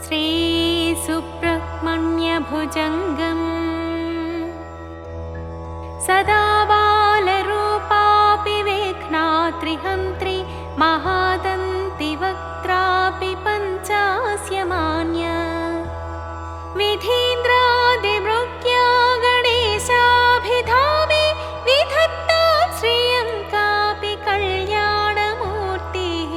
श्रीसुब्रह्मण्यभुजङ्गम् सदा बालरूपापि विघ्नात्रिहन्त्री महादन्तिवक्त्रापि पञ्चास्यमान्य विधीन्द्रादिमृग्या गणेशाभिधामे विधत्ता श्रियं कापि कल्याणमूर्तिः।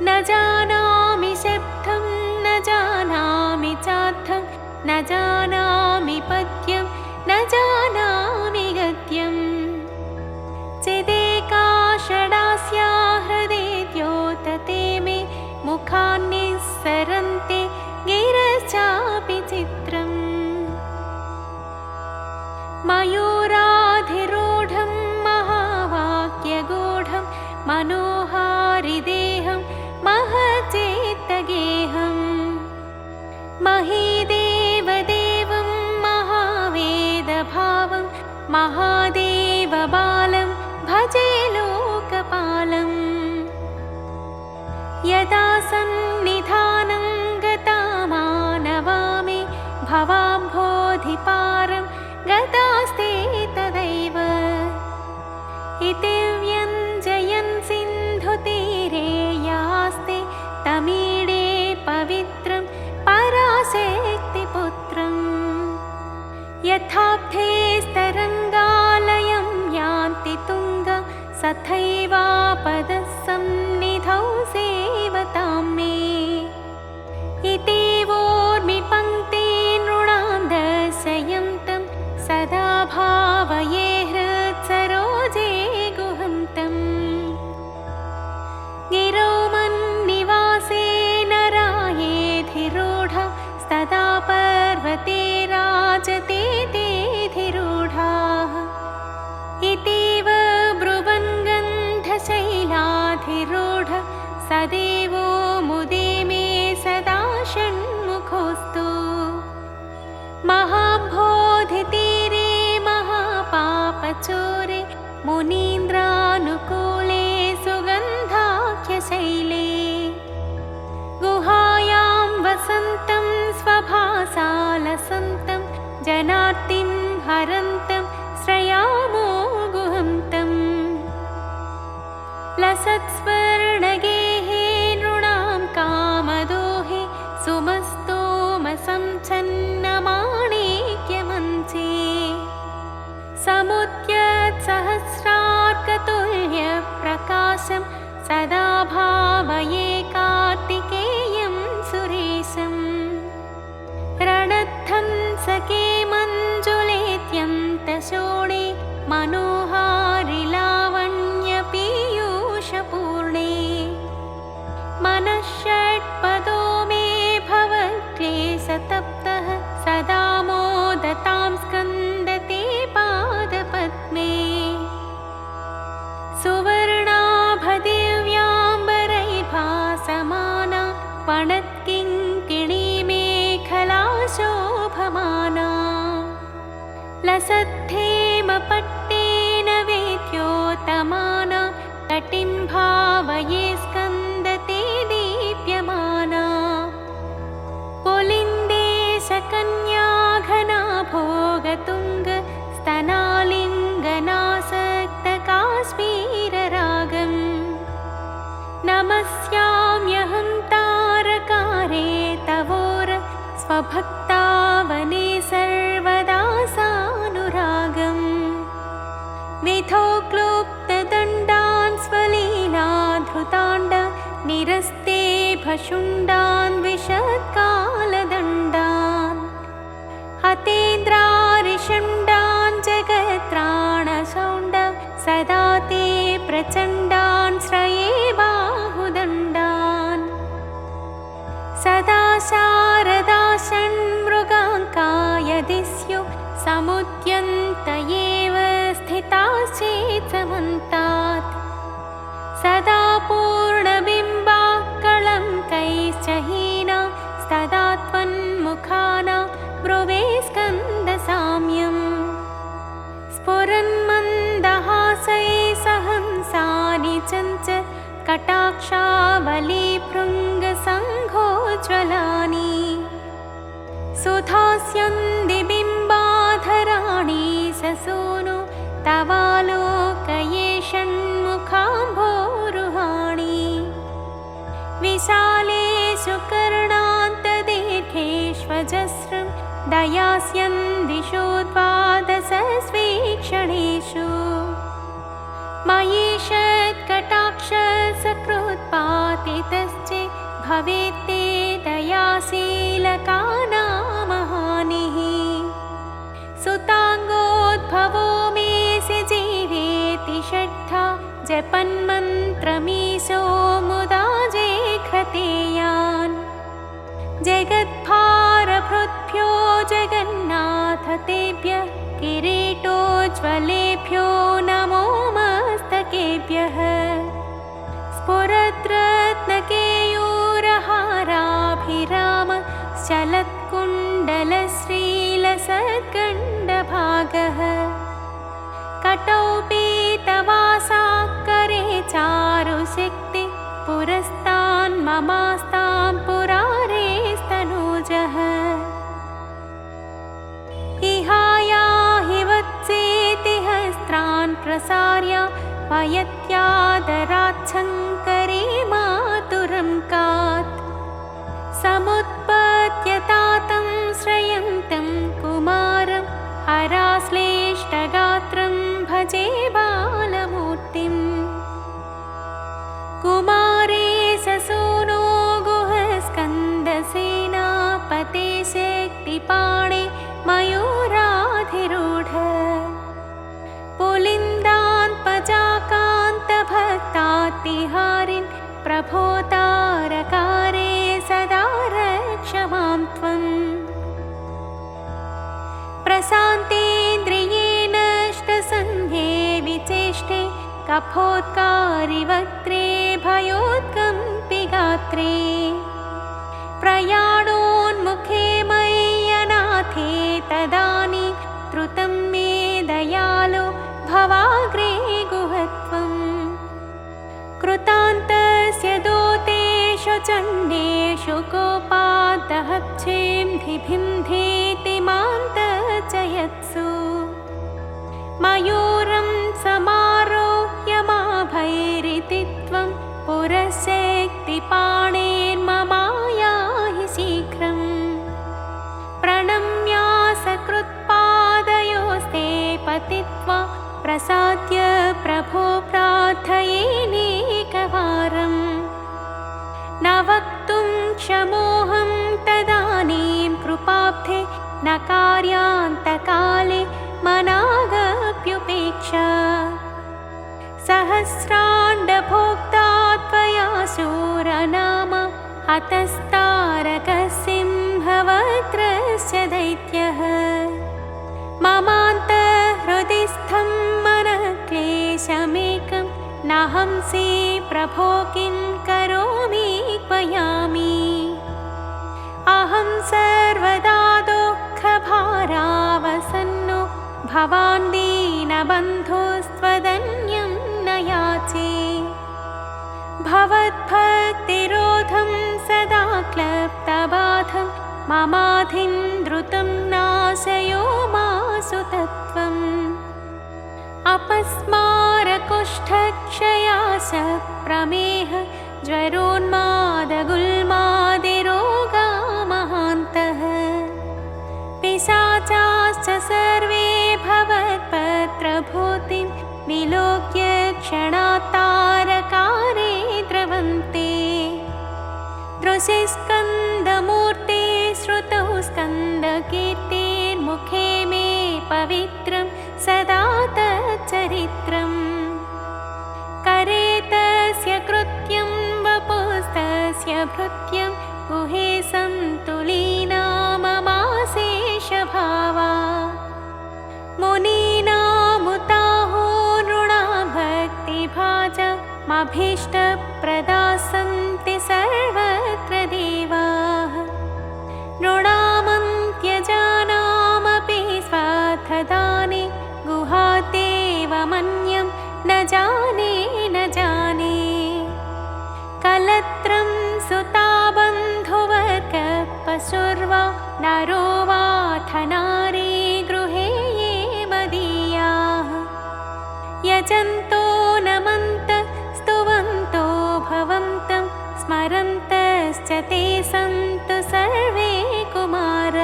न जानामि शब्दं न जानामि चार्थं न जानामि पद्यं न जानामि गद्यं चिदेका षडास्या हृदये द्योतते मे मुखान्निस्सरन्ते गिरश्चापि चित्रम् मयूराधिरूढं महावाक्यगूढं मनोहारिदेहं महच्चेत्तगेहं महीदेवदेवं महावेदभावं महादेवबालं भजे लोकपालम् यदा सन्निधानं गता मानवामि भवाम्भोधिपारं गतास्ते तदैव इति व्यञ्जयन् सिन्धुतीरे यास्ते तमीडे पवित्रं पराशक्तिपुत्रम् यथाब्धे स्तरङ्गालयं यान्ति तुङ्ग तथैवापदसन्निधौ सेवतां मे इति वोर्मि पङ्क्ति नृणां दर्शयन्तं सदा भावये हृत्सरोजे गुहं तम् गिरौ मन्निवासे नरायेधिरूढ सदा पर्वते राजते तेधिरूढाः इतीव ब्रुवन् गन्धशैलाधिरूढ सदेवो मुदे मे सदा षण्मुखोऽस्तु महाम्भोधितीरे महापापचोरे मुनीन्द्रानुकूले सुगन्धाख्यशैले गुहायां वसन्तं स्वभासालसन्तं जनार्तिं हरन्तं श्रयामो गुहं तम् लसत्स्वर्णगेहे नृणां कामदोहे सुमस्तोमसंच्छन्नमाणिक्यमञ्चे समुद्यत्सहस्रार्कतुल्यप्रकाशं सदा भावये कार्तिकेयं सुरेशम् रणध्वंसके मञ्जुलेत्यन्तशोणे मनोहारि लावण्यपीयूषपूर्णे मनःषट्पदो मे भवक्लेशतप्तः सदा मोदतां स्कन्दते पादपद्मे सुवर्णाभदिव्याम्बरैर्भासमाना पणत्किङ्किणीमेखला शोभमाना लसद्धेमपट्टेन वेद्योतमाना कटिं भावये स्कन्दते दीप्यमाना पुलिन्देशकन्या भोगतुङ्ग स्तनालिङ्गनासक्तकाश्मीररागम् नमस्याम्यहं तारकारे तवोर स्वभक्तावने सर्वदा सानुरागम् विधौ क्लुप्तदण्डान् स्वलीलाधृताण्ड निरस्ते भशुण्डान् विशत्कालदण्डान् हतेन्द्रारिषण्डान् जगत्राणशौण्ड सदा ते प्रचण्डान् श्रये बाहुदण्डान् सदा शारदा षण्मृगाङ्कायदि स्युः समुद्यन्त एव स्थिताश्चेत् समन्तात् सदा पूर्णबिम्बाकळङ्कैश्च हीना द्राक्षावलीभृङ्गसङ्घोज्ज्वलानि सुधास्यन्ति बिम्बाधराणि ससूनु तवालोकये षण्मुखाम्भोरुहाणि विशालेषु कर्णान्तदीर्घेष्वजस्रं दयास्यन्दिशो द्वादशस्वीक्षणेषु मयीषत्कटाक्षसकृत्पातितश्चे भवेत्ते दयाशीलकानामहानिः सुताङ्गोद्भवो मेऽसि जीवेति षट्धा जपन्मन्त्रमीशो मुदा जेघ्रतेयान् जगद्भारभृद्भ्यो जगन्नाथ तेभ्यः किरीटोज्ज्वलेभ्यो नमो मस्तकेभ्यः स्फुरद्रत्नकेयूरहाराभिराम चलत्कुण्डलश्रीलसत्कण्डभागः कटौ पीतवासाकरे चारुशक्ति पुरस्तान्ममास्तां पुरारेस्तनूजः इहायाहि वत्सेति हस्त्रान् प्रसार्य वयत्यादराच्छङ्करे मातुरं कात् समुत्पद्यतातं श्रयन्तं कुमारं हराश्लेष्टगात्रं भजे बालमूर्तिम् कुमारे ससूनो गुहस्कन्दसेनापते शक्तिपाणे मयूराधिरूढ पुलिन्दान् पजाकान्तभक्तातिहारिन् प्रभो तारकारे सदा रक्ष मां त्वम् प्रशान्तेन्द्रियेणष्टसन्ध्ये विचेष्टे कफोत्कारिवक्त्रे भयोत्कम्पि गात्रे प्रयाणोन्मुखे मय्यनाथे तदानीं द्रुतं मे दयालो भवाग्रे गुहत्वम् कृतान्तस्य दूतेषु चण्डेषु कोपादहच्छेन्धिभिन्धेति मां तर्जयत्सु मयूरं समारोह्य माभैरिति त्वं पुरशक्तिपाणेर्ममायाहि शीघ्रम् प्रणम्यासकृत्पादयोस्ते पतित्वा प्रसाद्य प्रभो प्रार्थयेनेकवारम् न वक्तुं क्षमोऽहं तदानीं कृपाब्धे न कार्यान्तकाले मनागप्युपेक्षा सहस्राण्डभोक्ता त्वया शूरनाम हतस्तारकसिंहवक्त्रस्य दैत्यः ममान्तःहृदि स्थं मनक्लेशमेकं नाहंसि प्रभो किं करोमि क्वयामि अहं सर्वदा दुःखभारावसन्नो भवान् दीनबन्धुस्त्वदन्यं न याचे भवद्भक्तिरोधं सदा क्लप्तबाधं ममाधिं द्रुतं नाशयो मासु तत्त्वम् अपस्मारकुष्ठक्षयास प्रमेह ज्वरोन्मादगुल्मादिरोगा महान्तः पिशाचाश्च सर्वे भवत्पत्रभूतिं विलोक्य क्षणात्तारकारे द्रवन्ते दृशिस्कन्दमूर्ते श्रुतौ स्कन्दकीर्तेर्मुखे मे पवित्रं सदा तच्चरित्रम् करे तस्य कृत्यं वपुस्तस्य भृत्यं गुहे सन्तुलीना ममाशेषभावा मुनीनामुताहो नृणां भक्तिभाजमभीष्टप्रदा सन्ति सर्वत्र देवाः नृणामन्त्यजानामपि स्वार्थदाने गुहादेवमन्यं न जाने कलत्रं सुता बन्धुवर्गपशुर्वा नरो वाथ नारी गृहे ये मदीयाः यजन्तो नमन्त स्तुवन्तो भवन्तं स्मरन्तश्च ते सन्तु सर्वे कुमार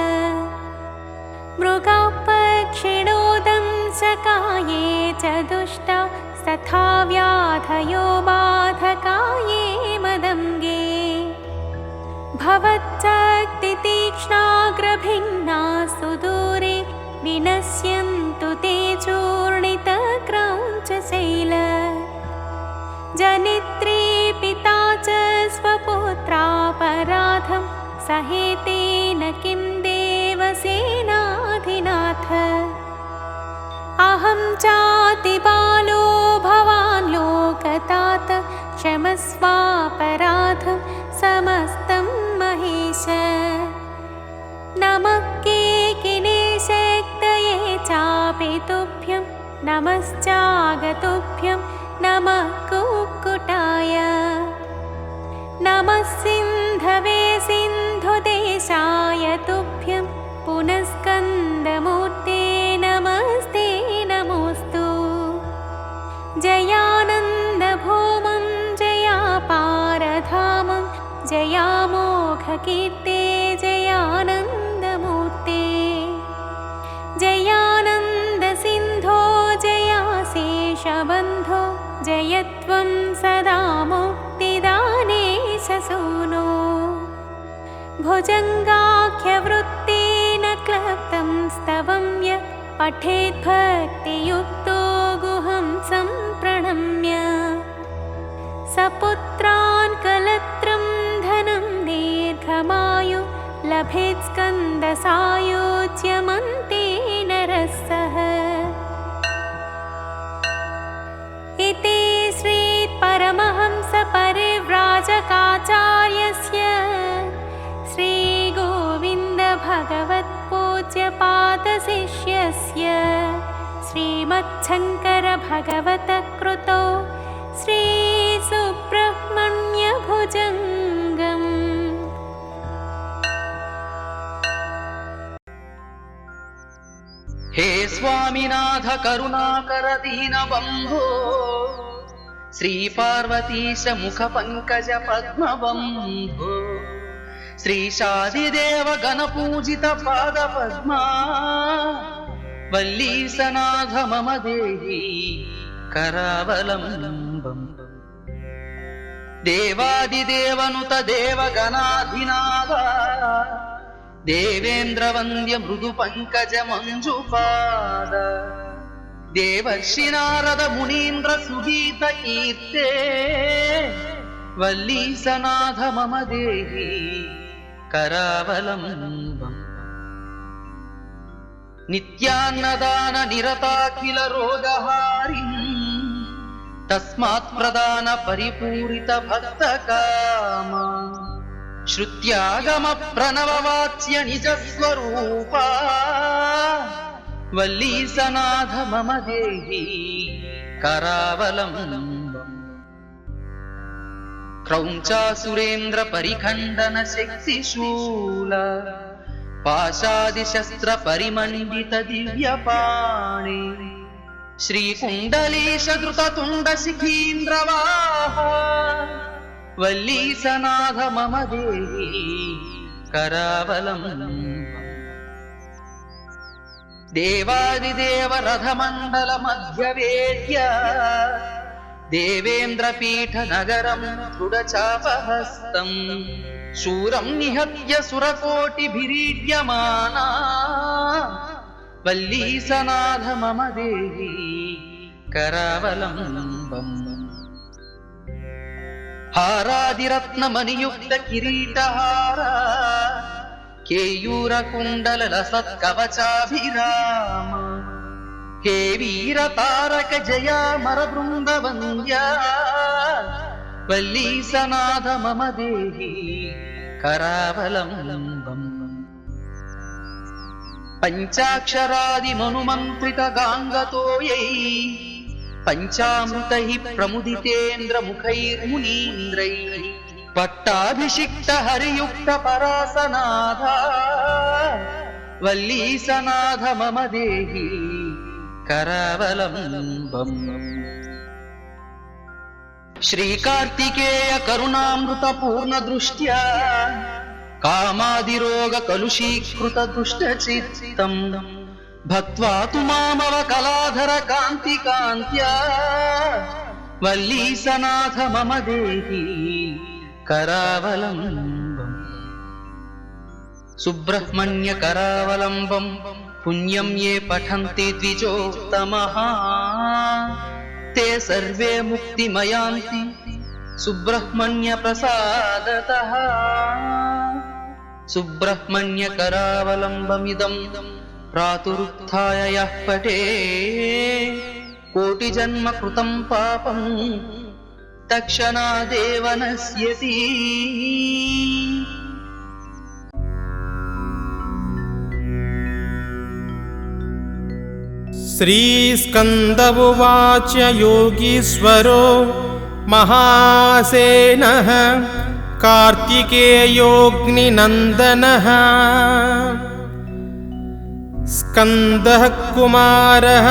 मृगा पक्षिणोदं शकाये च दुष्टा तथा व्याधयो बाधकाये मदङ्गे भवच्चक्तितीक्ष्णाग्रभिन्ना सुदूरे विनश्यन्तु ते चूर्णितक्रौञ्चशैल जनित्री पिता च स्वपुत्रापराधं सहेतेन किं देवसेनाधिनाथ अहं चातिबालो भवान् लोकतात क्षमस्वापराधं समस्तं महेश नमः केकिनेशक्तये चापि तुभ्यं नमश्चागतुभ्यं नमः कुक्कुटाय नमः सिन्धवे सिन्धुदेशाय तुभ्यं पुनस्कन्दमूर्ते नमस्ते नमोऽस्तु जयानन्दभौमं जयापारधामं जयामोघकीर्ते जयानन्दमूर्ते जयानन्दसिन्धो जयाशेषबन्धो जयत्वं सदा मुक्तिदाने शसूनो भुजङ्गाख्यवृत्तेन क्लृप्तं स्तवं य पठेद्भक्तियुक्तो गुहं सम्प्रणम्य सपुत्रान् कलत्रं धनं दीर्घमायु लभेत् स्कन्दसायोज्यमन्ते नरः सः इति श्रीपरमहंसपरिव्राजकाचार्यस्य श्रीगोविन्दभगवत्पूज्यपादशिष्यस्य श्रीमच्छङ्करभगवतकृतौ श्रीसुब्रह्मण्यभुजङ्गम् हे स्वामिनाथ करुणाकर दीनबन्धो श्रीपार्वतीश मुखपङ्कज पद्मबन्धो श्रीशादिदेव गणपूजित पादपद्मा वल्लीसनाथ मम देहि करावलम्बम् देवादिदेवनुत देवगणाधिनाथ देवेन्द्रवन्द्य मृदु पंकज मंजुपाद देवर्षि नारद मुनीन्द्र सुगीत कीर्ते वल्लीसनाथ मम देहि करावलम्बम् नित्यान्नदान निरताखिल रोगहारिणी तस्मात् प्रदान परिपूरित भक्त कामा श्रुत्यागम प्रणववाच्य निज स्वरूपा वल्लीसनाथ मम देहि करावलम्बम् क्रौञ्चासुरेन्द्र परिखण्डन शक्तिशूल पाशादिशस्त्र परिमण्डित दिव्यपाणि श्रीकुण्डलीश धृततुण्ड शिखीन्द्रवाह वल्लीसनाथ मम देहि करावलम्बम् देवादिदेव रथमण्डल मध्यवेद्य देवेन्द्रपीठ नगरं दृढचापहस्तम् शूरं निहत्य सुरकोटिभिरीड्यमाना वल्लीसनाथ मम देहि करावलम्बम् हारादिरत्नमणियुक्त किरीटहार केयूरकुण्डल लसत्कवचाभिराम हे वीरतारक जयामर बृन्दवन्द्या वल्लीसनाथ मम देहि करावलम्बम् पञ्चाक्षरादिमनुमन्त्रित गाङ्गतोयै पञ्चामृतैः प्रमुदितेन्द्र मुखैर्मुनीन्द्रैः పట్టాభిషిక్త హరియుక్త పరాసనాథ వల్లీసనాథ మమ దేహి కరావలంబం. శ్రీకార్తికేయ కరుణామృత పూర్ణ దృష్ట్యా కామాదిరోగ కలుషీకృత దుష్ట చిత్తం భక్త్వా తు మామవ కళాధర కాంతి కాంత్యా వల్లీసనాథ మమ దేహి కరావలంబం. సుబ్రహ్మణ్య కరావలంబం పుణ్యం ఏ పఠంతి ద్విజోత్తమః తే సర్వే ముక్తిమయాంతి సుబ్రహ్మణ్య ప్రసాదతః. సుబ్రహ్మణ్య కరావలంబమిదం ప్రాతురుత్థాయ యః పఠే కోటి జన్మ కృతం పాపం తక్షణాదేవ నశ్యతి. శ్రీస్కంద ఉవాచ యోగీశ్వరో మహాసేనః కార్తికేయోऽగ్నినందనః స్కందః కుమారः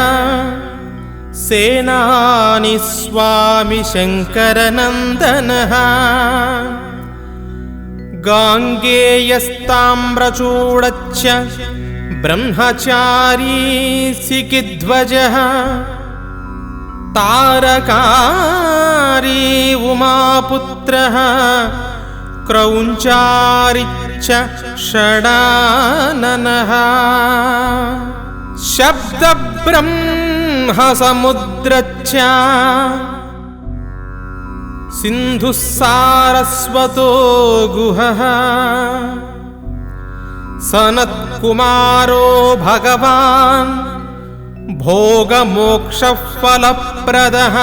సేనాని స్వామి శంకరనందనః గాంగేయస్తామ్రచూడచ్చ బ్రహ్మచారీ సికిధ్వజః తారకారీ ఉమాపుత్రః క్రౌంచారిచ్చ షడాననః శబ్దబ్రహ్మ సముద్రచ్చ సింధుః సారస్వతో గుహః సనత్కుమారో భగవాన్ భోగమోక్షఫలప్రదః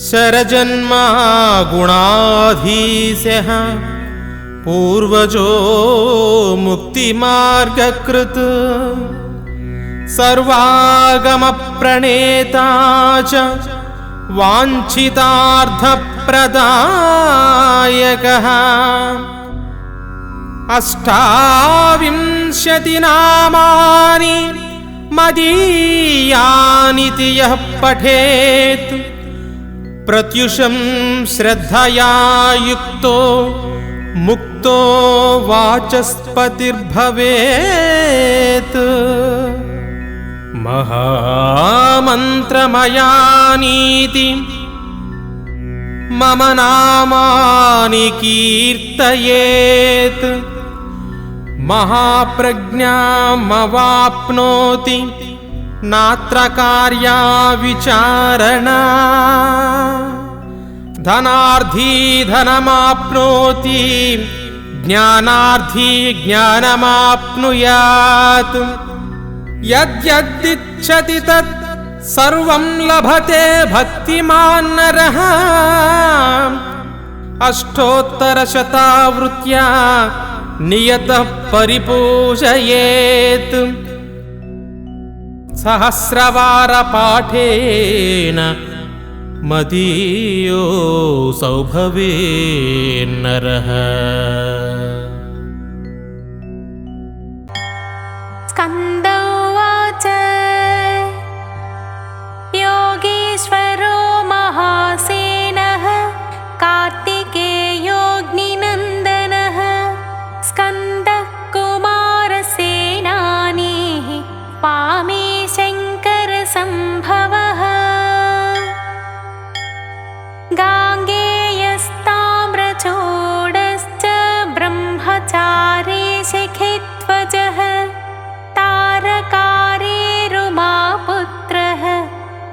శరజన్మా గుణాధీశః పూర్వజో ముక్తిమార్గకృత్ సర్వాగమప్రణేతా చ వాంఛితార్థప్రదాయకః అష్టావింశతి నామాని మదీయానితి యః పఠేత్ ప్రత్యుషం శ్రద్ధయా యుక్తో ముక్తో వాచస్పతిర్భవేత్. మహామంత్రమయానీతి మమ నామాని కీర్తయేత్ మహాప్రజ్ఞామవాప్నోతి నాత్ర కార్యా విచారణా. ధనార్థీ ధనమాప్నోతి జ్ఞానార్థీ జ్ఞానమాప్నుయాత్. యద్యదిచ్చతి తత్ సర్వం లభతే భక్తిమాన్ నరః అష్టోత్తరశతావృత్యా నియతః పరిపూజయేత్. సహస్రవార పాఠేన మదీయో సౌభవేన్నరః. స్కంద ఉవాచ యోగీశ్వరో మహాసేనః కార్తికేయోऽగ్నినందనः స్కందః కుమారసేనాని పామే శంకరసంభవః. గాంగేయస్తామ్రచూడశ్చ బ్రహ్మచారీ శిఖిధ్వజः తారకారీరుమాపుత్రः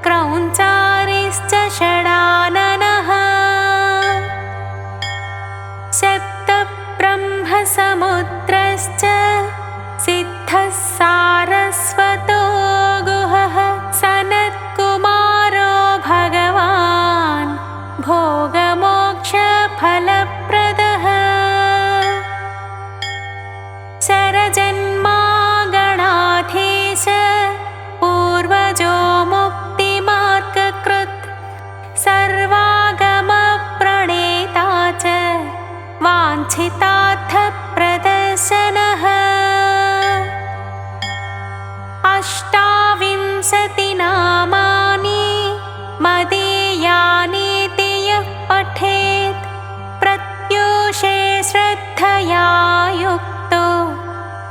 క్రౌంచారిశ్చ షడాననः. శబ్దబ్రహ్మసముద్రశ్చ సిద్ధః సారస్వతో గుహః సనత్కుమారో భగవాన్ భోగమోక్షఫలప్రదః. శరజన్మా గణాధీశ పూర్వజో ముక్తిమార్గకృత్ సర్వాగమప్రణేతా वाञ्छितार्थप्रदर्शनः अष्टाविंशति नामानि मदीयानीति यः पठेत् प्रत्यूषे श्रद्धया युक्तो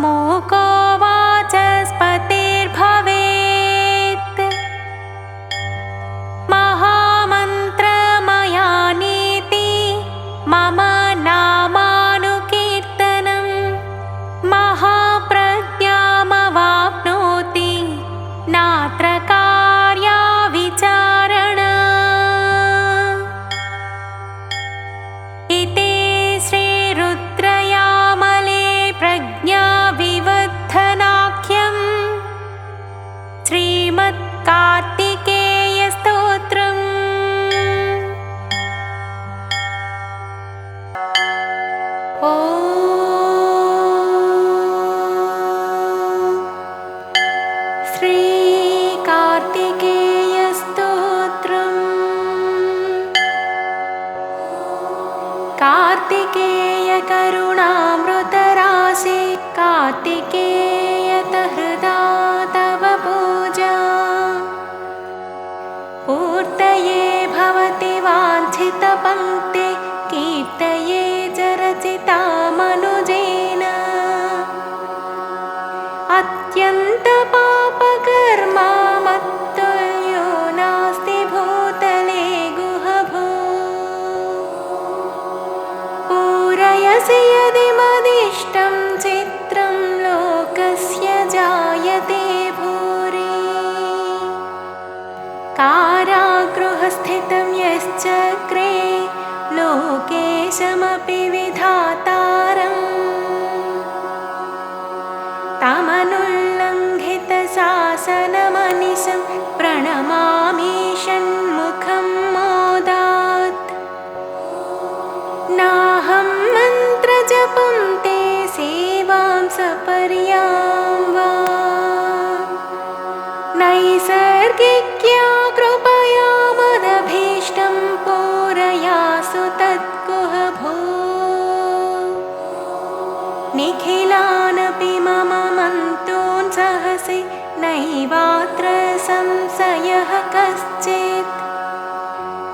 मूको वाचस्पतिर्भवेत् महामन्त्रमयानीति मम नामानुकीर्तनं महाप्रज्ञामवाप्नोति नात्र कार्या विचारणा। इति श्रीरुद्रयामले प्रज्ञाविवर्धनाख्यं श्रीमत्कार्तिकेयस्तोत्रम्। ॐ श्रीकार्तिकेयस्तोत्रम्। कार्तिकेयकरुणामृतराशे कार्तिकेयतहृदा तव पूजा पूर्तये भवति वाञ्छितपङ्क्ते कीर्तये जरचिता मनुजेन अत्यन्तपापकर्मा मत्तुल्यो नास्ति भूतले गुहभू पूरयसि यदि मदिष्टं चित्रं लोकस्य जायते भूरि कारागृहस्थितं यश्चक्रे लोकेशमपि विधातारम् तमनुल्लङ्घितशासनमनिशं प्रणमामि षण्मुखं मोदात् नाहं मन्त्रजपं ते सेवां सपर्यां वा नैसर्गिक्या कृपया मदभीष्टं पूरयासु तद्गुहभो निखिलानपि मम मन्तून् सहसि नैवात्र संशयः कश्चित्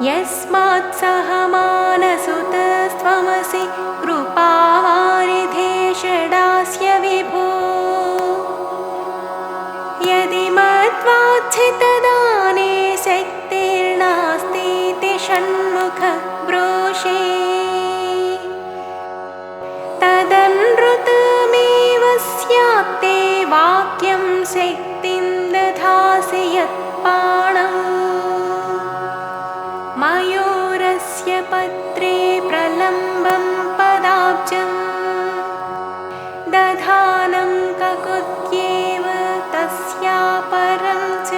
यस्मात् सह मानसुतस्त्वमसि कृपावारिधे षडास्य विभो यदि मद्वाञ्छितदाने शक्तिर्नास्तीति षण्मुख ब्रूषे तदनृतमेव स्यात्ते वाक्यं शक्तिं दधासि यत्पाणौ मयूरस्य पत्रे प्रलम्बं पदाब्जं दधानं ककुत्येव तस्यापरं च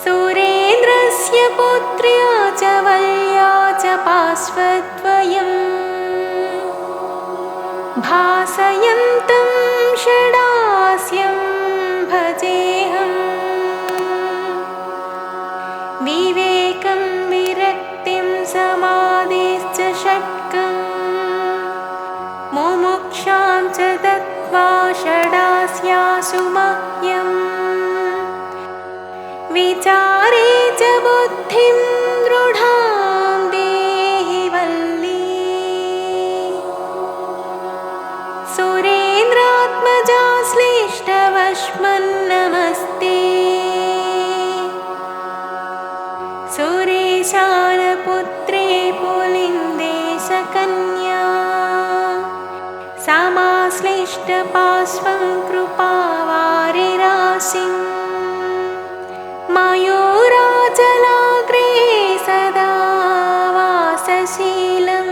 सुरेन्द्रस्य पुत्र्या च वल्या च पार्श्वद्वयम् भासयन्तं षडास्यं भजेऽहम् विवेकं विरक्तिं समाधिश्च षट्कं मुमुक्षां च दत्त्वा षडास्यासु मह्यम् विचारे च बुद्धिं दृढां देहि वल्ली सुरेन्द्रात्मजा श्लिष्टवश्मन्नमस्ते सुरेशानपुत्रे पुलिन्दे सकन्या समाश्लिष्टपार्श्वं कृपावारिराशिं मयूराचलाग्रे सदा वासशीलं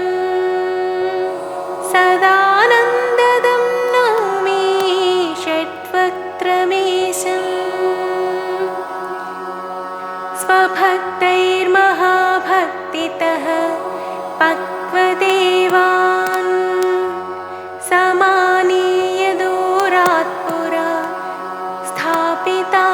सदानन्ददं नौमि षट्वक्त्रमीशम् स्वभक्तैर्महाभक्तितः पक्वदेवान् समानीय दूरात् पुरा स्थापिता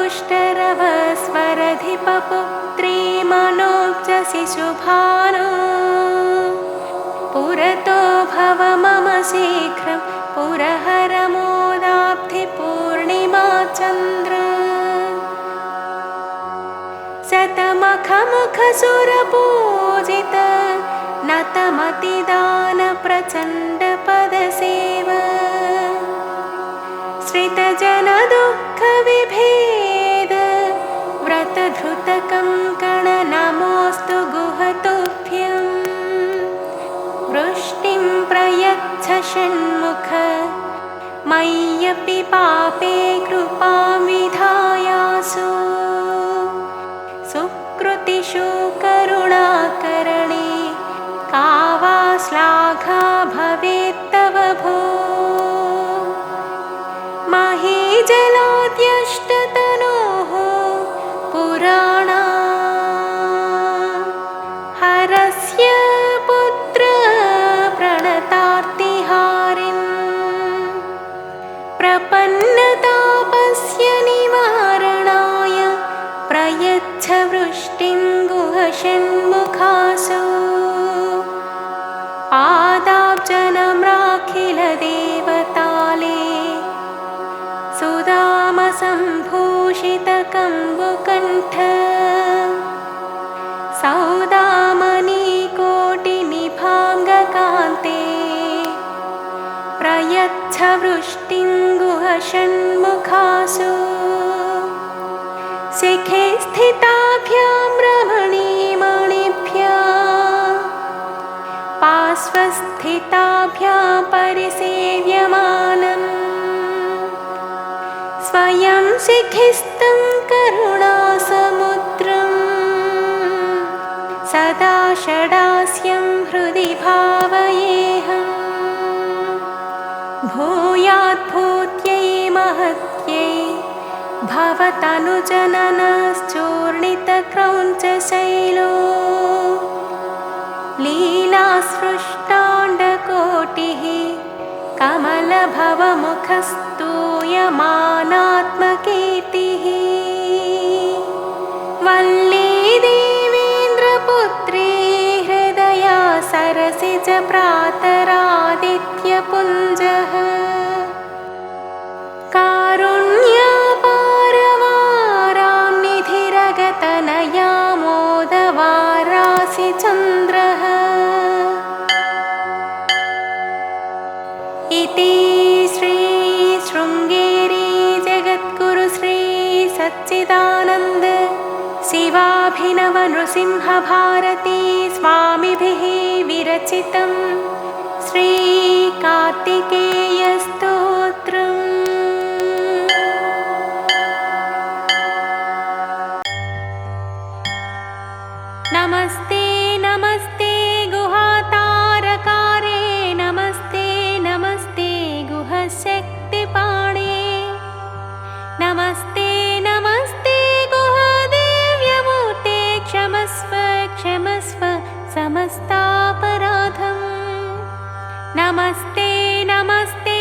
दुष्टरवस्वरधिपपुत्री मनोजसि शुभानो पुरतो भव मम शीघ्रं पुरहरमोदाब्धिपूर्णिमाचन्द्र शतमखमुखसुरपूजित नतमतिदानप्रचण्डपदसेव श्रितजनदुःखविभेद व्रतधृतकङ्कण नमोऽस्तु गुहतुभ्यं वृष्टिं प्रयच्छ षण्मुख मय्यपि पापे कृपां विधायासु सुकृतिषु करुणाकरणे का वा श्लाघा भवेत्तव भो महीजलाद्यष्टतनोः पुराणा हरस्य पुत्र प्रणतार्तिहारिन् प्रपन्नतापस्य निवारणाय प्रयच्छ वृष्टिं गुहषण्मुखासु आदाब्जनम्राखिलदेवताले सुदामसम्भूषितकम्बुकण्ठ सौदामनीकोटिनिभाङ्गकान्ते प्रयच्छ वृष्टिं गुहषण्मुखासु शिखे स्थिताभ्यां रमणीमणिभ्यां पार्श्वस्थिताभ्यां परिसेव्यमानम् स्वयं शिखिस्तं करुणासमुद्रं सदा षडास्यं हृदि भावयेऽहम् भूयाद्भूत्यै महत्यै भवतनुजननश्चूर्णितक्रौञ्चशैलो लीलास्पृष्टाण्डकोटिः कमलभवमुखस्तूयमानात्मकीर्तिः वल्ली देवेन्द्रपुत्री हृदया सरसिज प्रातरादित्यपुञ्जः कारुण्यापारवारां निधिरगतनया मोदवारासि चन्द्रः इति श्री शृङ्गेरी जगद्गुरु श्री सच्चिदानन्द शिवाभिनव नृसिंह भारती स्वामिभिः विरचितं श्री कार्तिकेय स्तोत्रम् नमस्ते नमस्ते गुहातारकारे नमस्ते नमस्ते गुहशक्तिपाणे नमस्ते नमस्ते गुहदेव्यमूर्ते क्षमस्व क्षमस्व समस्तापराधम् नमस्ते नमस्ते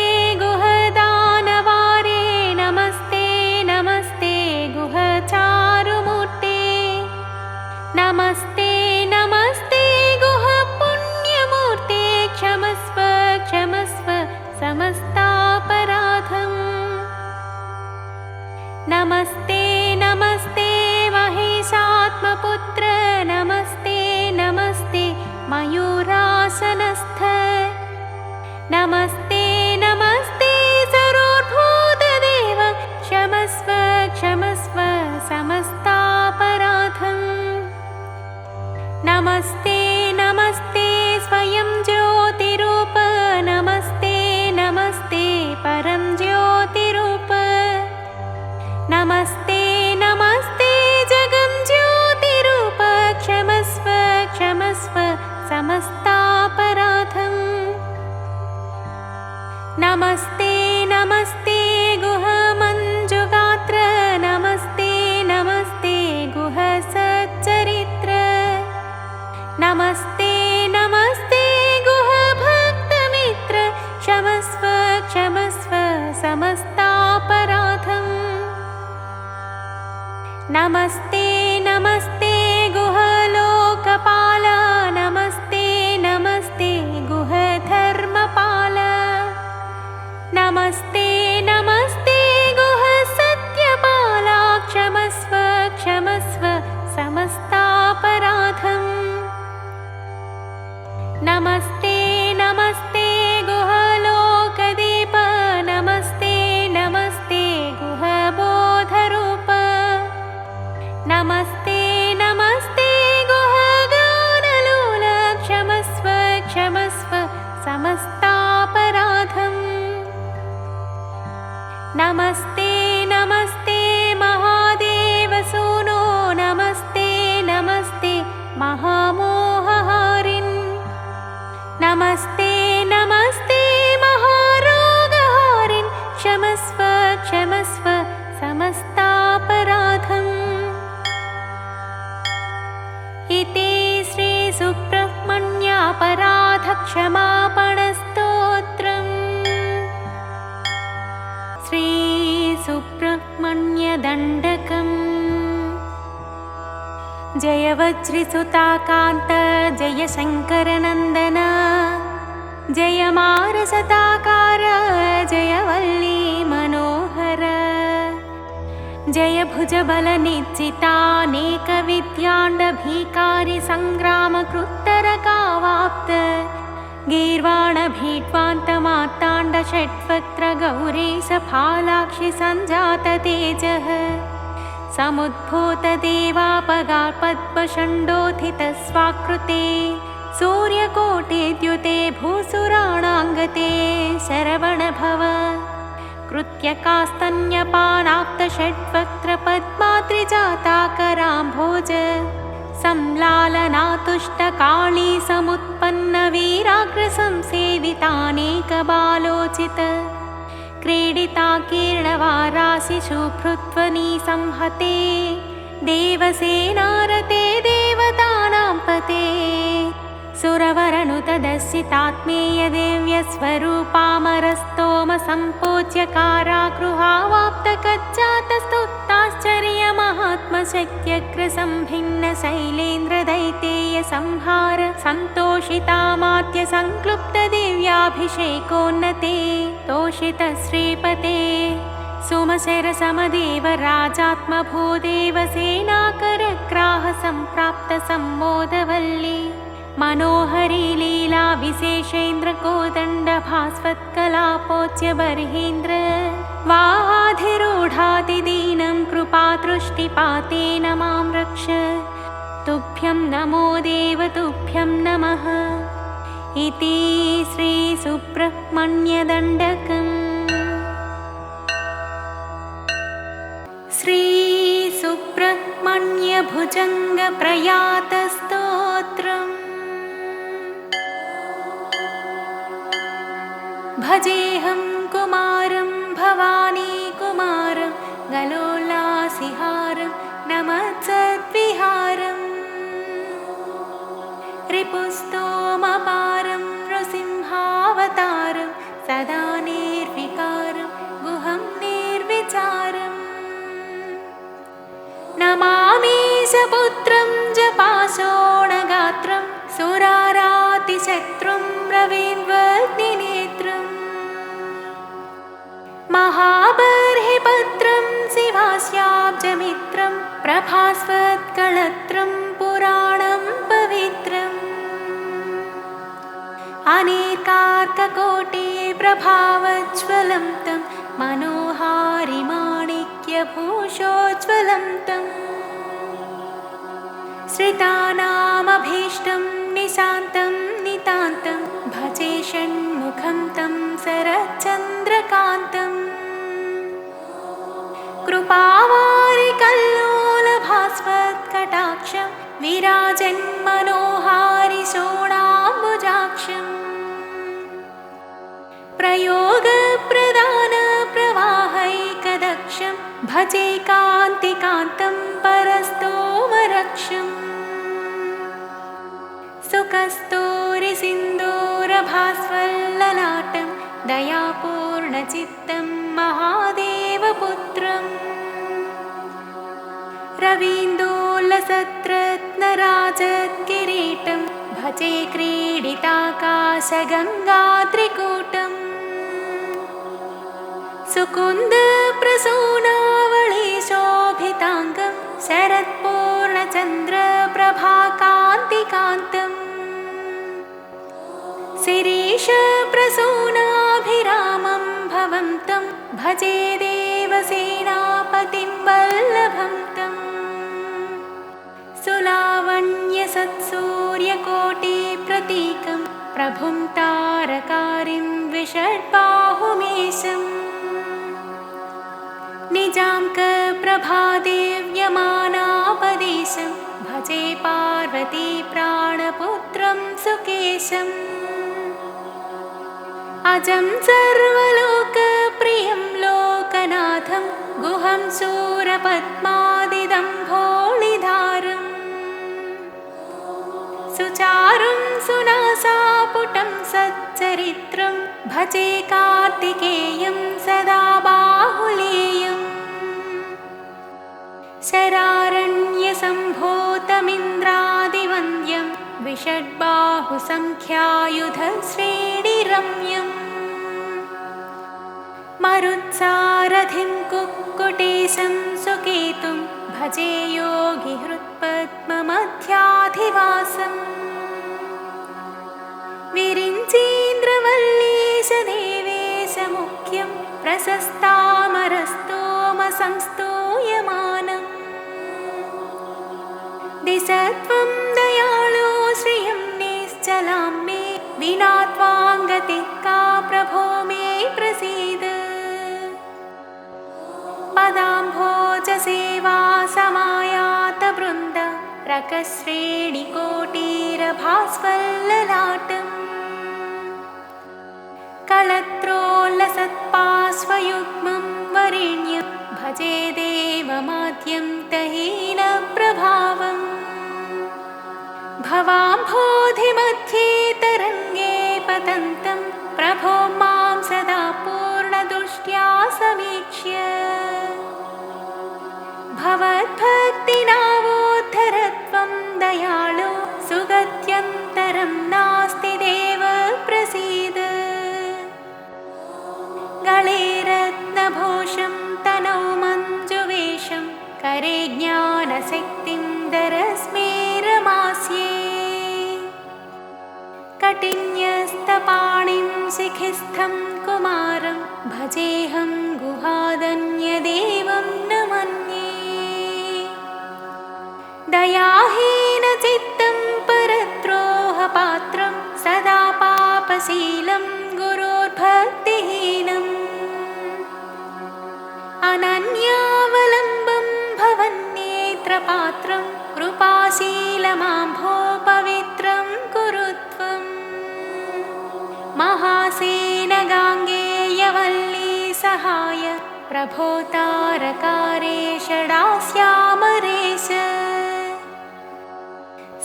नमस्ते नमस्ते गुहलोकपाल नमस्ते नमस्ते गुहधर्मपाल नमस्ते नमस्ते गुह सत्यपाल क्षमस्व क्षमस्व समस्तापराधम् नमस्ते नमस्ते गुहलोकदीप नमस्ते नमस्ते गुहबोधरूप नमस्ते नमस्ते गुहगानलोल क्षमस्व क्षमस्व समस्तापराधम् नमस्ते नमस्ते महादेवसूनो नमस्ते नमस्ते महामोहहारिन् नमस्ते नमस्ते महारोगहारिन् क्षमस्व क्षमस्व समस्तापराधम् इति श्रीसुब्रह्मण्यापराधक्षमापणस्तोत्रम् श्रीसुब्रह्मण्यदण्डकम् जय वज्रिसुताकान्त जय शङ्करनन्दन जय मारसताकार जय वल्ली मनोहर जय भुजबलनिर्जितानेकविद्याण्डभीकारि सङ्ग्रामकृत्तरकावाप्त गीर्वाणभीड्वान्तमार्ताण्ड षट्वक्त्र गौरीश फालाक्षि सञ्जाततेजः समुद्भूतदेवापगापद्मषण्डोत्थितस्वाकृते सूर्यकोटिद्युते भूसुराणाङ्गते शरवणभव कृत्यकास्तन्यपानाप्तषट्वक्त्रपद्मात्रिजाताकराम्भोज संलालनातुष्टकाळी समुत्पन्नवीराग्रसंसेवितानेकबालोचित क्रीडिताकीर्णवाराशिशुभृत्वनी संहते देवसेनारते देवतानां पते सुरवरनुतदर्शितात्मेय दिव्यस्वरूपामरस्तोम सम्पूज्य कारागृहावाप्तकच्चातस्तुताश्चर्यमहात्मशक्त्यग्रसंभिन्न शैलेन्द्रदैतेय संहार सन्तोषितामात्य संक्लुप्त दिव्याभिषेकोन्नते तोषित श्रीपते सुमशरसमदेव राजात्मभूदेव सेनाकरग्राह सम्प्राप्त सम्मोदवल्ली मनोहरी लीला विशेषेन्द्र कोदण्ड भास्वत्कलापोच्य बर्हीन्द्र वाहाधिरूढातिदीनं कृपादृष्टिपातेन मां रक्ष तुभ्यं नमो देव तुभ्यं नमः इति श्रीसुब्रह्मण्यदण्डकम् श्रीसुब्रह्मण्यभुजङ्गप्रयातस्तोत्रम् भजेऽहं कुमारं भवानी कुमारं गलोल्लासिहारं नमत्सद्विहारम् रिपुस्तोमपारं नृसिंहावतारं सदा निर्विकारं गुहं निर्विचारम् नमामीशपुत्रं जपाशोणगात्रं सुरारातिशत्रुं रवीन्द्रग्निनेत्रम् महाबर्हिपत्रं शिवास्याब्जमित्रं प्रभास्वत्कळत्रं पुराणं पवित्रम् अनेकार्ककोटिप्रभावज्ज्वलं तं मनोहारि माणिक्यभूषोज्ज्वलं तं श्रितानामभीष्टं निशान्तं नितान्तं भजे षण्मुखं तं शरच्चन्द्रकान्तम् कृपावारिकल्लोलभास्वत्कटाक्षं विराजन्मनोहारि शोणाम्बुजाक्षम् प्रयोगप्रदानप्रवाहैकदक्षं भजे कान्तिकान्तं परस्तोमरक्षम् सुखस्तूरिसिन्दूरभास्वल्ललाटं दयापूर्णचित्तं महादेवपुत्रम् रवीन्दोलसत्रत्नराजत्किरीटं भजे क्रीडिताकाशगङ्गात्रिकूटम् सुकुन्दप्रसूनावळीशोभिताङ्गं शरत्पूर्णचन्द्रप्रभाकान्तिकान्तम् शिरीशप्रसूनाभिरामं भवन्तं भजे देवसेनापतिं वल्लभं तम् सुलावण्यसत्सूर्यकोटिप्रतीकं प्रभुं तारकारिं द्विषड्बाहुमीशम् निजाङ्कप्रभादेव्यमानापदेशं भजे पार्वती प्राणपुत्रं सुकेशम् अजं सर्वलोकप्रियं लोकनाथं गुहं शूरपद्मादिदम्भोळिधारम् सुचारुं सुनासापुटं सच्चरित्रं भजे कार्तिकेयं सदा बाहुलेयम् शरारण्यसम्भूतमिन्द्रादिवन्द्यं विषड्बाहुसङ्ख्यायुधश्रेणिरम्यम् मरुत्सारथिं कुक्कुटेशं सुकेतुं भजे योगिहृत्पद्ममध्याधिवासम् विरिञ्चीन्द्रवल्लीशदेवेशमुख्यं प्रशस्तामरस्तोमसंस्तूयमानम् दिशत्वं दयाळो श्रियं निश्चलां मे विना त्वां गतिः का प्रभो मे प्रसीद पदाम्भोजसेवा समायातवृन्द रकश्रेणिकोटिरभास्वल्ललाटम् कळत्रोल्लसत्पार्श्वयुग्मं वरेण्यं भजे देवमाद्यं तहीनप्रभावम् भवाम्भोधिमध्ये तरङ्गे पतन्तं प्रभो मां सदा पूर्णदृष्ट्या समीक्ष्य भवद्भक्तिनावोद्धरत्वं दयाळो सुगत्यन्तरं नास्ति देव प्रसीद गळे रत्नभूषं तनौ मञ्जुवेशं करे ज्ञानशक्तिं दरस्मेरमास्ये कटिन्यस्तपाणिं शिखिस्थं कुमारं भजेऽहं गुहादन्यदेवं न मन्ये दयाहीनचित्तं परद्रोहपात्रं सदा पापशीलं गुरोर्भक्तिहीनम् अनन्यावलम्बं भवन्नेत्रपात्रं कृपाशीलमाम्भो पवित्रं कुरु त्वम् महासेनगाङ्गेयवल्ली सहाय प्रभो तारकारे षडास्यामरेश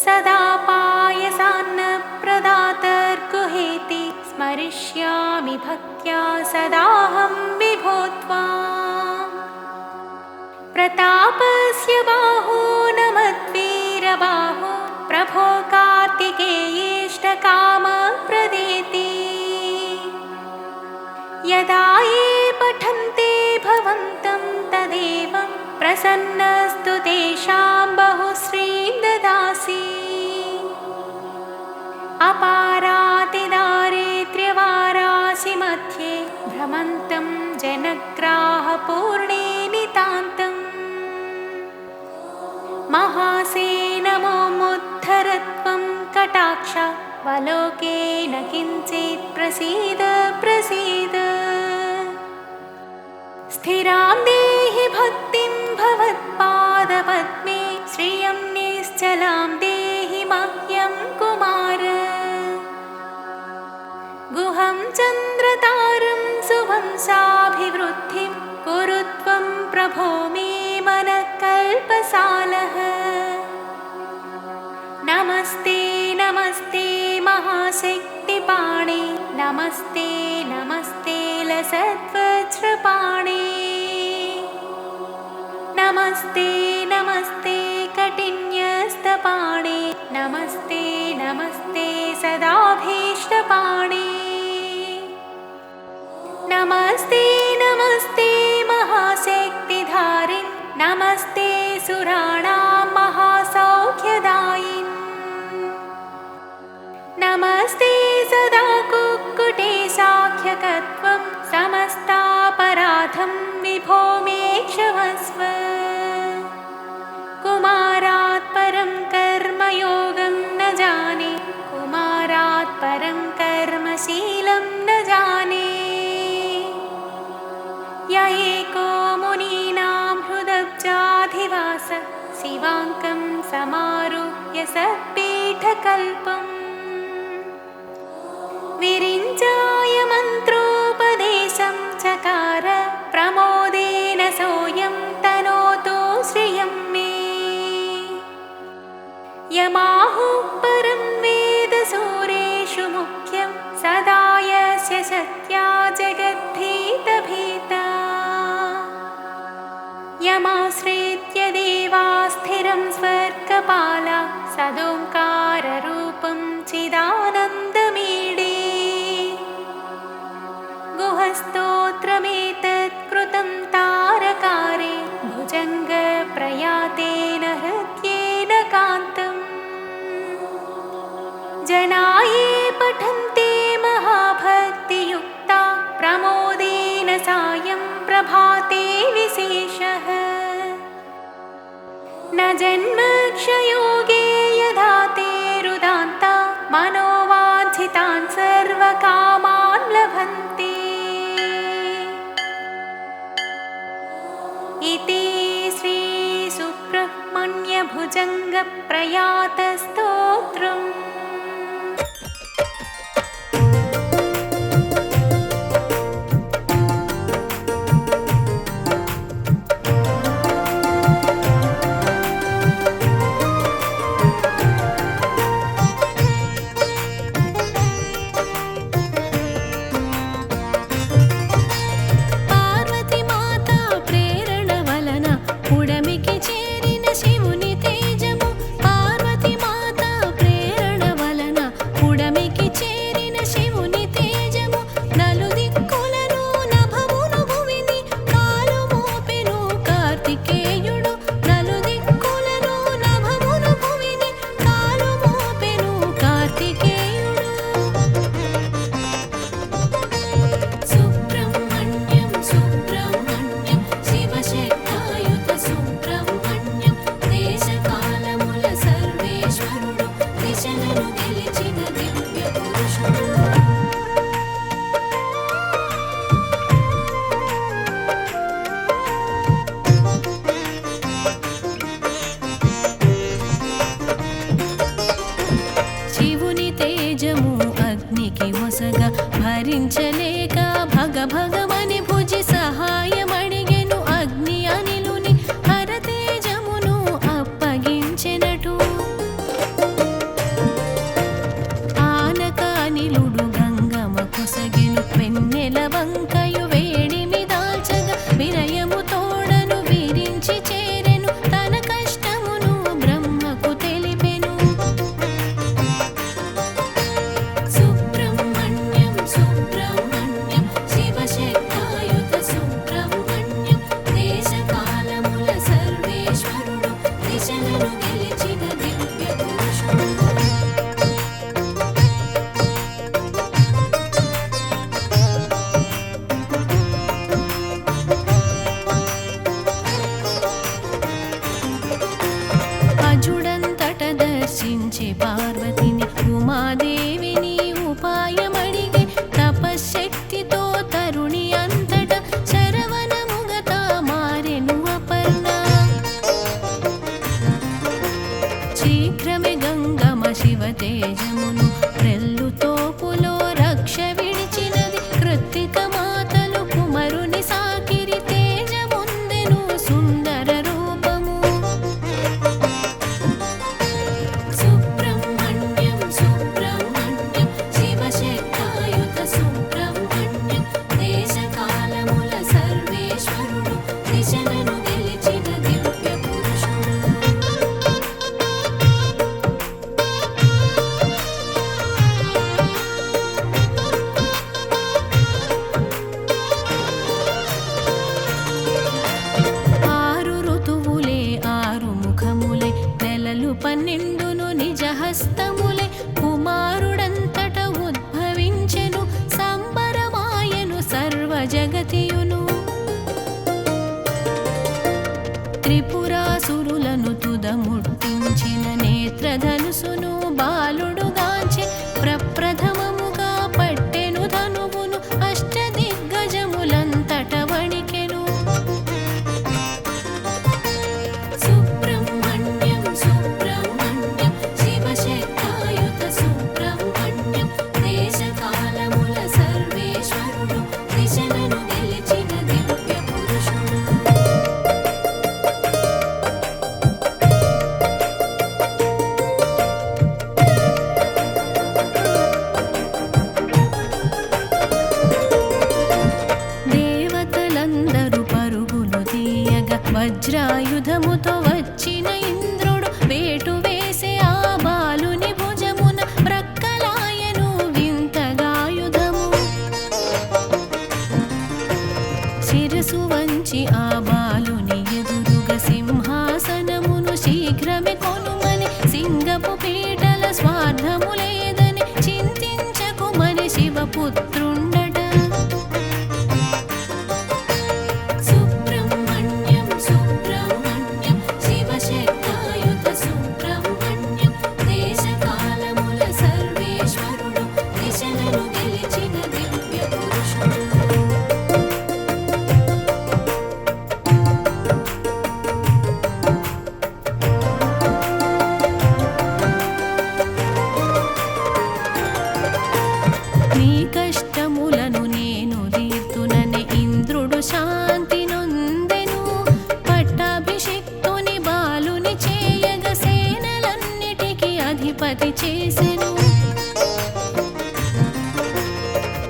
सदा पायसान्नप्रदातर्गुहेति स्मरिष्यामि भक्त्या सदाहं विभो त्वाम् प्रतापस्य बाहो नमद्वीरबाहो प्रभो कार्तिकेयेष्टकामप्रदेति यदा ये पठन्ते भवन्तं तदेवं प्रसन्नस्तु तेषां बहुश्रीं ददासि अपारातिदारिद्र्यवारासि मध्ये भ्रमन्तं जनग्राहपूर्णे नितान्तम् महासेनमोमुद्धरत्वं कटाक्षावलोकेन किञ्चित् प्रसीद प्रसीद स्थिरां देहि भक्तिं भवत्पादपद्मे श्रियं निश्चलां देहि मह्यं कुमार गुहं चन्द्रतारं सुवंशाभिवृद्धिं कुरु त्वं प्रभो मे मनः कल्पसालः नमस्ते नमस्ते महाशक्तिपाणे नमस्ते नमस्ते लसत्वज्रपाणे नमस्ते नमस्ते नमस्ते नमस्ते सदाभीष्टपाणे नमस्ते नमस्ते महाशक्तिधारिन् नमस्ते सुराणां महासौख्यदायिन् नमस्ते सदा कुक्कुटे साख्यकत्वं समस्तापराधं विभो मे क्षमस्व कुमारात् परं कर्मयोगं न जाने कुमारात् परं कर्मशीलं न जाने य एको मुनीनां हृदब्जाधिवास शिवाङ्कं समारुह्य सत्पीठकल्पम् विरिञ्चाय मन्त्रोपदेशं चकार प्रमोदेन सोऽयं तनोतु श्रियं मे यमाहुः परं वेदसूरेषु मुख्यं सदा यस्य सत्या जगद्भीतभीता यमाश्रित्य देवा स्थिरं स्वर्गपाला सदोङ्काररूपं चिदानन्दमीडे गुहस्तोत्रमेतत् कृतं तारकारे भुजङ्गप्रयातेन हृद्येन कान्तम् जनाये पठन्ते महाभक्तियुक्ता प्रमोदेन सायं प्रभाते विशेषः न जन्मक्षयोगे यदा ते रुदान्ता मनोवाञ्छितान् सर्वकामान् लभन्ते इति श्री सुब्रह्मण्यभुजङ्गप्रयातस्तोत्रम् భరించలేక భగ భగమని భుజి సహాయమడిగెను అగ్ని అనిలుని హరతేజమును అప్పగించెనటు ఆనక అనిలుడు గంగమ కొసగెను వెన్నెల వంకయు వేడిమి దాల్చగా వినయము తోడను విరించి చేరెను తన కష్టమును బ్రహ్మకు తెలిపెను అజుడంతట దర్శించి పార్వతిని ఉమాదేవిని ఉపాయమడిగి తపశ్శక్తితో తరుణి అంతట శరవణముగత మారెను అపర్ణ శీఘ్రమే గంగమ శివ తేజమును రెల్లుతో పులో రక్ష విడిచినది కృత్తిక మాతలు కుమరుని సాకిరి తేజముందెను సుందర రూపము సుబ్రహ్మణ్యం సుబ్రహ్మణ్యం శివశక్తాయుత సుబ్రహ్మణ్యం దేశకాలముల సర్వేశ్వరుడు దిశలను గెలిచిన దివ్య పురుషుడు హస్తములే కుమారుడంతట ఉద్భవించెను సంబరమాయను సర్వ జగతియును త్రిపురాసురులను తుదముట్టించిన నేత్రధనుసును బాలుడుగాంచి ప్రప్రథమముగా పట్టెను ధనువును అష్టదిగ్గజములంతట వణికెను సుబ్రహ్మణ్యం సుబ్రహ్మణ్యం శివశక్తాయుత సుబ్రహ్మణ్యం దేశకాలముల సర్వేశ్వరుడు దిశలను గెలిచిన దివ్య పురుషుడు దేవతలందరూ పరుగులు తీయగా వజ్రాయుధముతో వచ్చిన ఇంద్రుడు వేటు వేసే ఆ బాలుని భుజమున ప్రక్కలాయను వింతగాయుధము శిరసు వంచి ఆ బాలుని ఎదురుగా సింహాసనమును శీఘ్రమే కొనుమని సింగపు పీటల స్వార్థము లేదని చింతించకుమని శివపుత్రుండట సుబ్రహ్మణ్యం సుబ్రహ్మణ్యం శివశక్తాయుత సుబ్రహ్మణ్యం దేశకాలముల సర్వేశ్వరుడు దిశలను గెలిచిన దివ్య పురుషుడు నీ కష్టములను నేను తీర్తునని ఇంద్రుడు శాంతి నొందెను పట్టాభిషిక్తుని బాలుని చేయగ సేనలన్నిటికీ అధిపతి చేసెను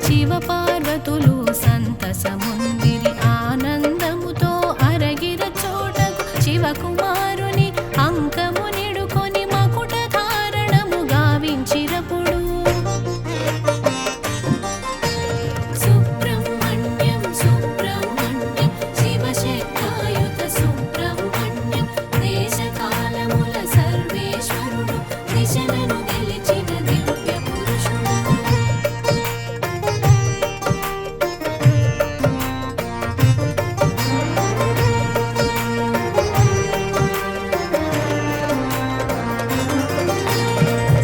శివ పార్వతులు సంతసముందిరి ఆనందముతో అరగిర చోటకు శివకుమారుని అంకము నిడుకొని మకుట ధారణము గావించిరపుడు సుబ్రహ్మణ్యం సుబ్రహ్మణ్యం శివశక్తాయుత సుబ్రహ్మణ్యం దేశకాలముల సర్వేశ్వరుడు దిశలను గెలిచిన దివ్య పురుషుడు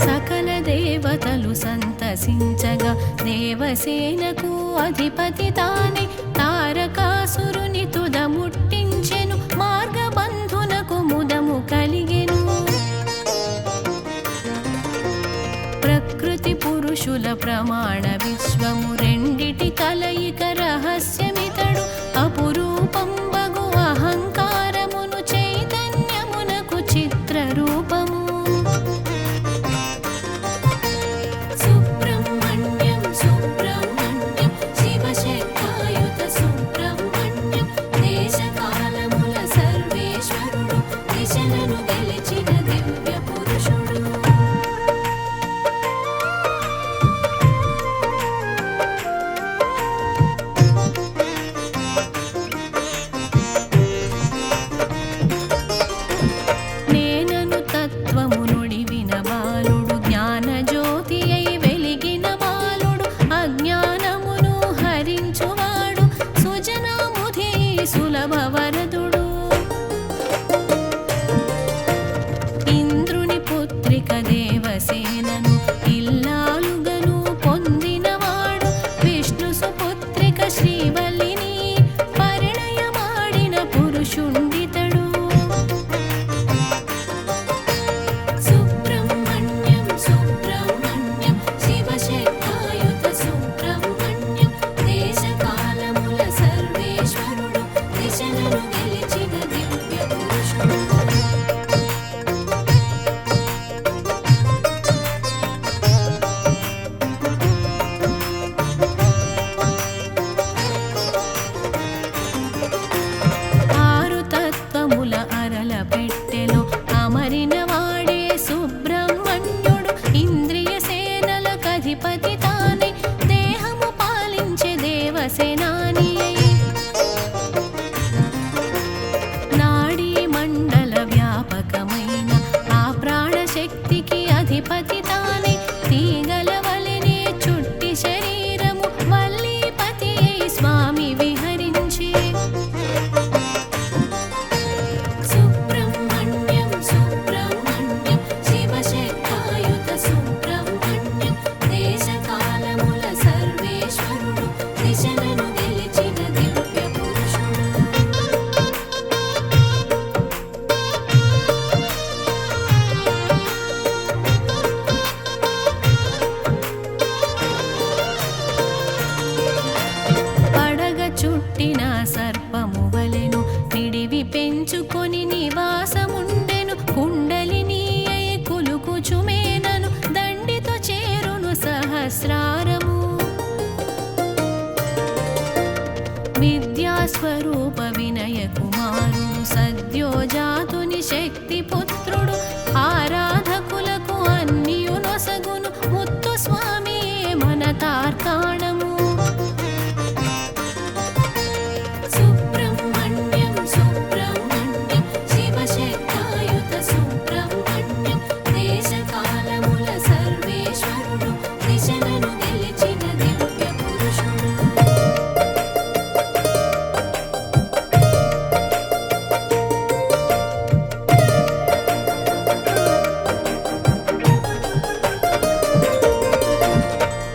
సకల దేవతలు సంతసించగా దేవసేనకు అధిపతి తానే తారకాసురుని తుదముట్టించెను మార్గబంధునకు ముదము కలిగెను ప్రకృతి పురుషుల ప్రమాణ విశ్వము రెండిటి కలయిక రహస్యమితడు అపురూపం బగు అహంకారమును చైతన్యమునకు చిత్రరూపము సుబ్రహ్మణ్యం సుబ్రహ్మణ్యం శివశక్తాయుత సుబ్రహ్మణ్యం దేశకాలముల సర్వేశ్వరుడు దిశలను గెలిచిన దివ్య పురుషుడు నేనను తత్వము నుడివిన బాలుడు జ్ఞానజ్యోతి అయి వెలిగిన బాలుడు అజ్ఞానమును హరించువాడు సుజనాముధి సులభ వరదుడు ఇంద్రుని పుత్రుడు ఆరాధకులకు అన్నియు నొసగును ముత్తు స్వామియే మన తార్కాణము. సుబ్రహ్మణ్యం సుబ్రహ్మణ్యం శివశక్తాయుత సుబ్రహ్మణ్యం దేశకాలముల సర్వేశ్వరుడు దిశలను గెలిచిన దివ్య పురుషుడు.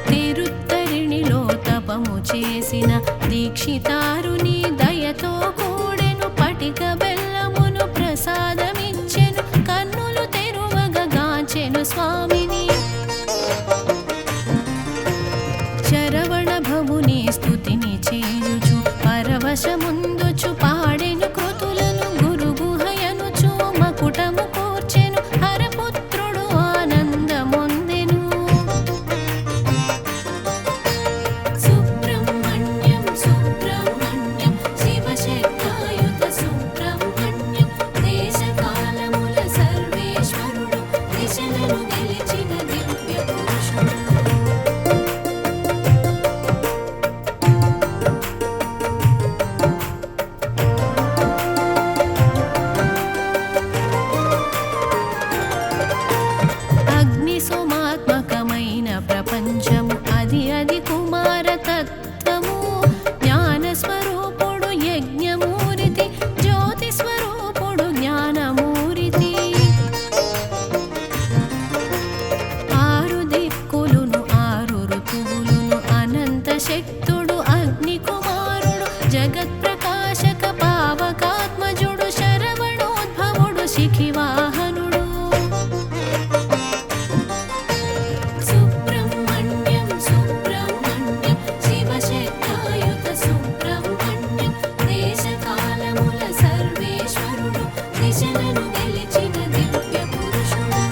తిరుత్తరిణిలో తపము చేసిన దీక్షితారుని దయతో కూడెను పటిక బెల్లమును ప్రసాదమిచ్చెను కన్నులు తెరువగాచెను స్వామిని. శరవణ భవుని స్తుతిని చేయుచు పరవశముందుచు పాడెను కృతులను గురుగుహయనుచు మకుటము కూర్చెను హరపుత్రుడు ఆనందమొందెను. సుబ్రహ్మణ్యం సుబ్రహ్మణ్యం శివశక్తాయుత సుబ్రహ్మణ్యం దేశకాలముల సర్వేశ్వరుడు దిశలను గెలిచిన దివ్య పురుషుడు. అగ్ని సోమాత్మకమైన ప్రపంచము అది అది కుమార తత్వము. జ్ఞాన స్వరూపుడు యజ్ఞమూర్తి జ్యోతి స్వరూపుడు జ్ఞానమూర్తి. ఆరు దిక్కులును ఆరు ఋతువులును అనంత శక్తుడు అగ్ని కుమారుడు జగత్ ప్రకాశక పావకాత్మజుడు శరవణోద్భవుడు శిఖివాహనుడు. సుబ్రహ్మణ్యం సుబ్రహ్మణ్యం శివశక్తాయుత సుబ్రహ్మణ్యం దేశకాలముల సర్వేశ్వరుడు దిశలను గెలిచిన దివ్య పురుషుడు.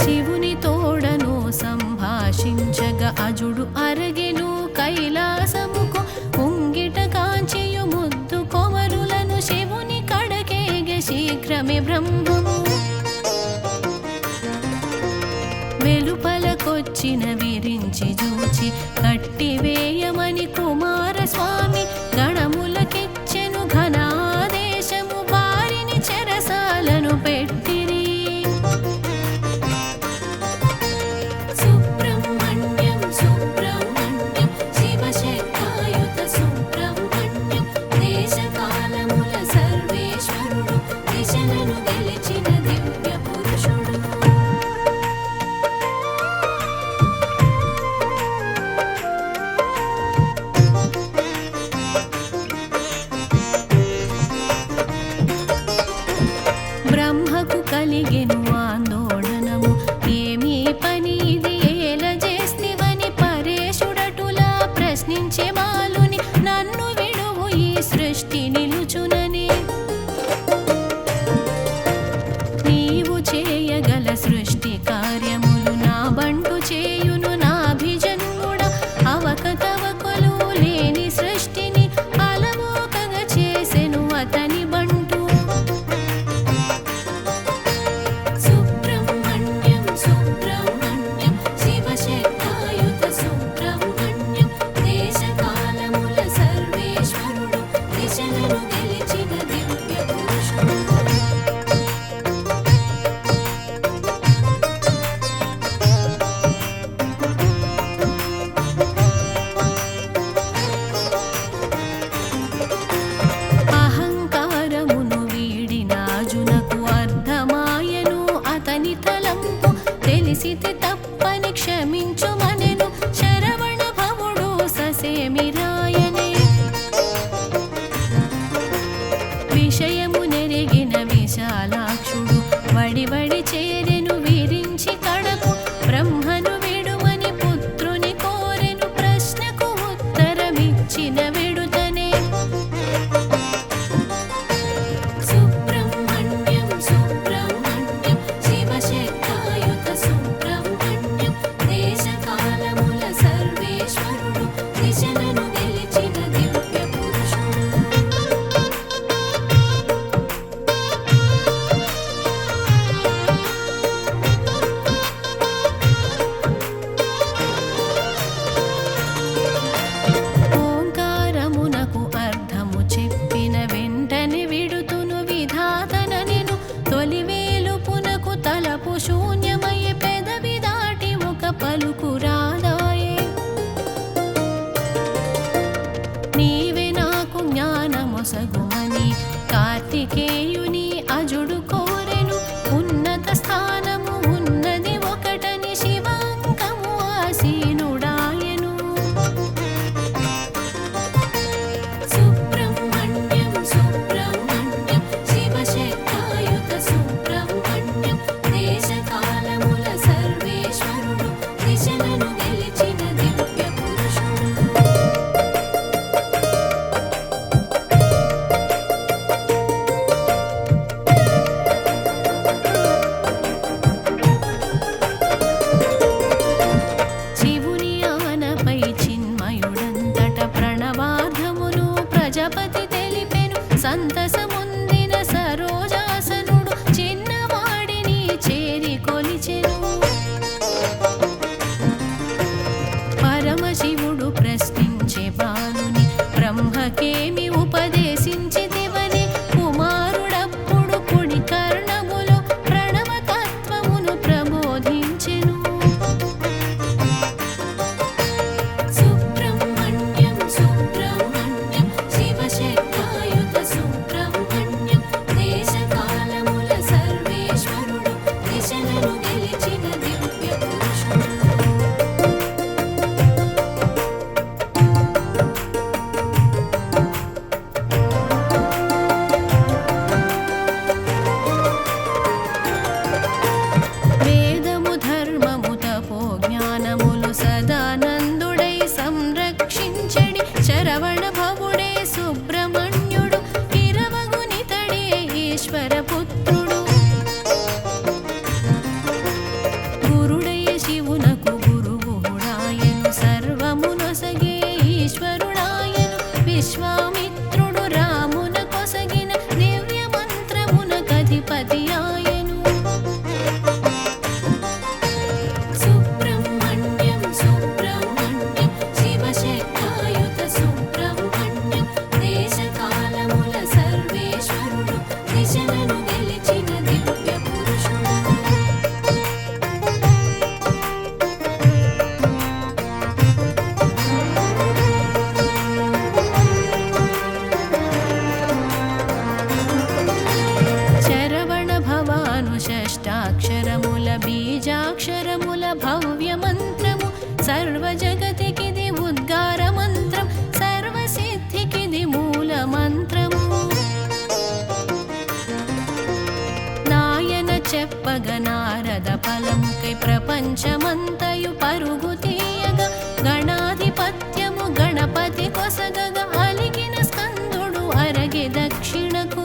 శివుని తోడను సంభాషించగా అజుడు అరగెను కైలాసముకు ఉంగిట కాంచియు ముద్దు కొమరులను శివుని కడకేగె శీఘ్రమే బ్రహ్మము. వెలుపలకొచ్చిన విరించి జూచి కట్టివేయమని కుమారస్వామి గణములకిచ్చెను ఘనాదేశము వారిని చెరసాలను పెట్టిరి. సుబ్రహ్మణ్యం సుబ్రహ్మణ్యం శివశక్తాయుత సుబ్రహ్మణ్యం దేశకాలముల సర్వేశ్వరుడు దిశలను గెలిచిన దివ్య పురుషుడు. బ్రహ్మకు కలిగెను ఆందోళనము ఏమీ పని ఇది ఏల చేస్తివని పరేశుడటులా ప్రశ్నించే మాలుని నన్ను విడువు ఈ సృష్టి నిలుచునని. నీవు చేయగల సృష్టి కార్యములు నా బంటు చేయును నాభిజన్ముడ అవకతవకలు లేని సృష్టిని అలవోకగా చేసెను అతని బంటు. సుబ్రహ్మణ్యం సుబ్రహ్మణ్యం శివశక్తాయుత సుబ్రహ్మణ్యం దేశకాలముల సర్వేశ్వరుడు దిశలను గెలిచిన దివ్య పురుషుడు. భవ్య మంత్రము సర్వ జగతికిది ఉద్గార మంత్రం సర్వసిద్ధికిది మూల మంత్రము నాయన చెప్పగ నారద ఫలముకై ప్రపంచమంతయు పరుగు తీయగా గణాధిపత్యము గణపతి కొసగగ అలిగిన స్కందుడు అరగే దక్షిణకు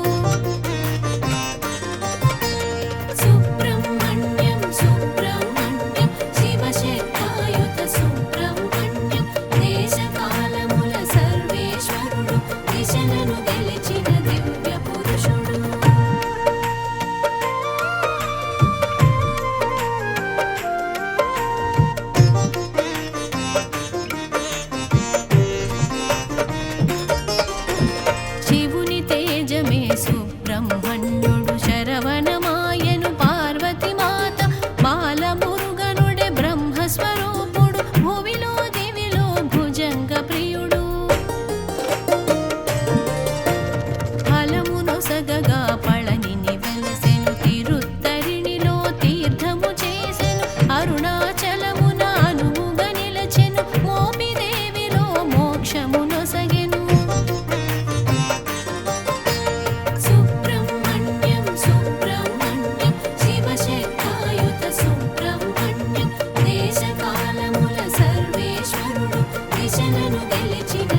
సుబ్రహ్మణ్యం సుబ్రహ్మణ్యం శివశక్తాయుత సుబ్రహ్మణ్యం దేశకాలముల సర్వేశ్వరుడు దిశలను గెలిచిన దివ్య పురుషుడు శివుని తేజమే సుబ్రహ్మణ్యుడు శరవణమాయను పార్వతి మాత బాలమురుగనుడే బ్రహ్మస్వరూపుడు భువిలో దివిలో భుజంగ ప్రియుడు ఫలమునొసగగా పళనిని వెలసెను తిరుత్తరిణిలో తీర్థము చేసెను అరుణాచలమున అనువుగా నిలచెను మోపిదేవిలో మోక్షమునొసగెను సుబ్రహ్మణ్యం సుబ్రహ్మణ్యం శివశక్తాయుత సుబ్రహ్మణ్యం దేశకాలముల సర్వేశ్వరుడు దిశలను గెలిచిన